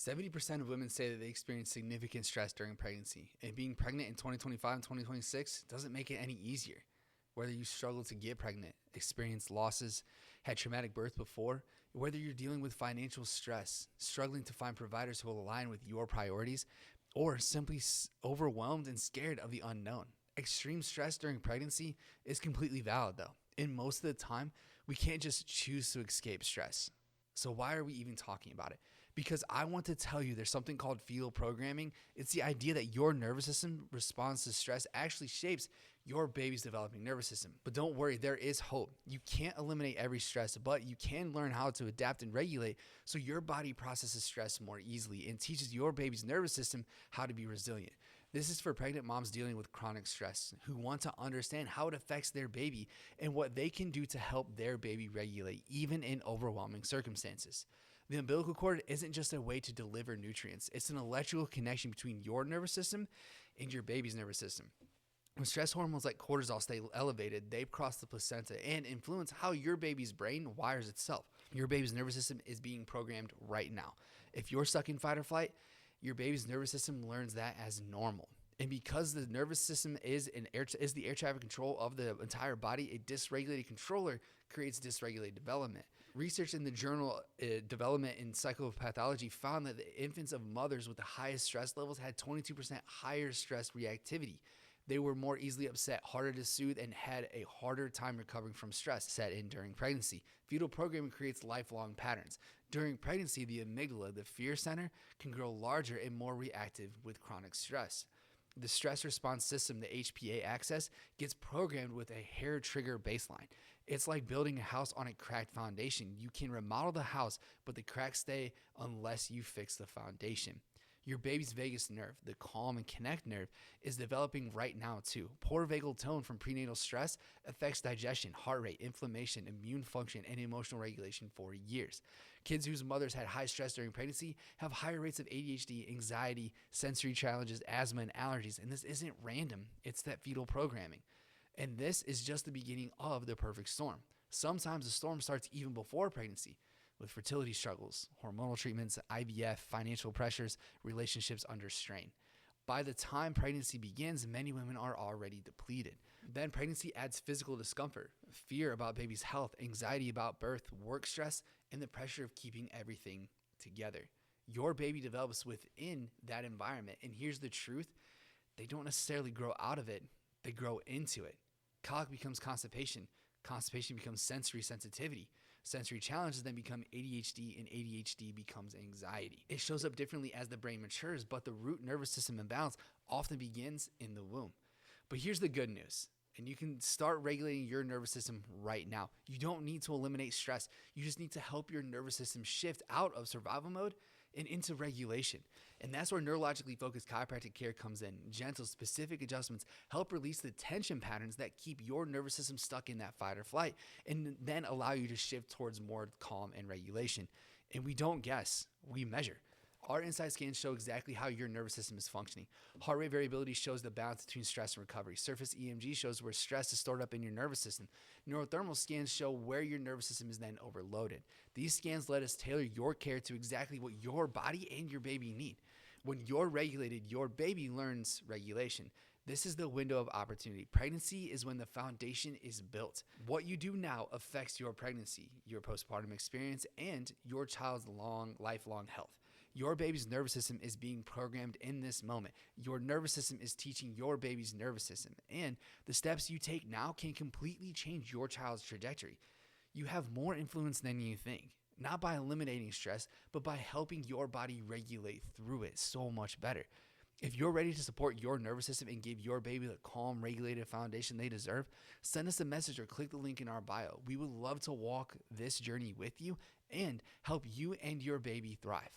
70% of women say that they experience significant stress during pregnancy, and being pregnant in 2025 and 2026 doesn't make it any easier. Whether you struggle to get pregnant, experienced losses, had traumatic birth before, whether you're dealing with financial stress, struggling to find providers who will align with your priorities, or simply overwhelmed and scared of the unknown. Extreme stress during pregnancy is completely valid though, and most of the time, we can't just choose to escape stress. So why are we even talking about it? Because I want to tell you there's something called fetal programming. It's the idea that your nervous system response to stress actually shapes your baby's developing nervous system. But don't worry, there is hope. You can't eliminate every stress, but you can learn how to adapt and regulate so your body processes stress more easily and teaches your baby's nervous system how to be resilient. This is for pregnant moms dealing with chronic stress who want to understand how it affects their baby and what they can do to help their baby regulate even in overwhelming circumstances. The umbilical cord isn't just a way to deliver nutrients. It's an electrical connection between your nervous system and your baby's nervous system. When stress hormones like cortisol stay elevated, they cross the placenta and influence how your baby's brain wires itself. Your baby's nervous system is being programmed right now. If you're stuck in fight or flight, your baby's nervous system learns that as normal. And because the nervous system is the air traffic control of the entire body, a dysregulated controller creates dysregulated development. Research in the journal Development in Psychopathology found that the infants of mothers with the highest stress levels had 22% higher stress reactivity. They were more easily upset, harder to soothe, and had a harder time recovering from stress set in during pregnancy. Fetal programming creates lifelong patterns. During pregnancy, the amygdala, the fear center, can grow larger and more reactive with chronic stress. The stress response system, the HPA axis, gets programmed with a hair trigger baseline. It's like building a house on a cracked foundation. You can remodel the house, but the cracks stay unless you fix the foundation. Your baby's vagus nerve, the calm and connect nerve, is developing right now too. Poor vagal tone from prenatal stress affects digestion, heart rate, inflammation, immune function, and emotional regulation for years. Kids whose mothers had high stress during pregnancy have higher rates of ADHD, anxiety, sensory challenges, asthma, and allergies. And this isn't random. It's that fetal programming. And this is just the beginning of the perfect storm. Sometimes the storm starts even before pregnancy, with fertility struggles, hormonal treatments, IVF, financial pressures, relationships under strain. By the time pregnancy begins, many women are already depleted. Then pregnancy adds physical discomfort, fear about baby's health, anxiety about birth, work stress, and the pressure of keeping everything together. Your baby develops within that environment, and here's the truth: they don't necessarily grow out of it, they grow into it. Colic becomes constipation. Constipation becomes sensory sensitivity. Sensory challenges then become ADHD, and ADHD becomes anxiety. It shows up differently as the brain matures, but the root nervous system imbalance often begins in the womb. But here's the good news, and you can start regulating your nervous system right now. You don't need to eliminate stress. You just need to help your nervous system shift out of survival mode and into regulation. And that's where neurologically focused chiropractic care comes in. Gentle, specific adjustments help release the tension patterns that keep your nervous system stuck in that fight or flight, and then allow you to shift towards more calm and regulation. And we don't guess, we measure. Our inside scans show exactly how your nervous system is functioning. Heart rate variability shows the balance between stress and recovery. Surface EMG shows where stress is stored up in your nervous system. Neurothermal scans show where your nervous system is then overloaded. These scans let us tailor your care to exactly what your body and your baby need. When you're regulated, your baby learns regulation. This is the window of opportunity. Pregnancy is when the foundation is built. What you do now affects your pregnancy, your postpartum experience, and your child's lifelong health. Your baby's nervous system is being programmed in this moment. Your nervous system is teaching your baby's nervous system, and the steps you take now can completely change your child's trajectory. You have more influence than you think, not by eliminating stress, but by helping your body regulate through it so much better. If you're ready to support your nervous system and give your baby the calm, regulated foundation they deserve, send us a message or click the link in our bio. We would love to walk this journey with you and help you and your baby thrive.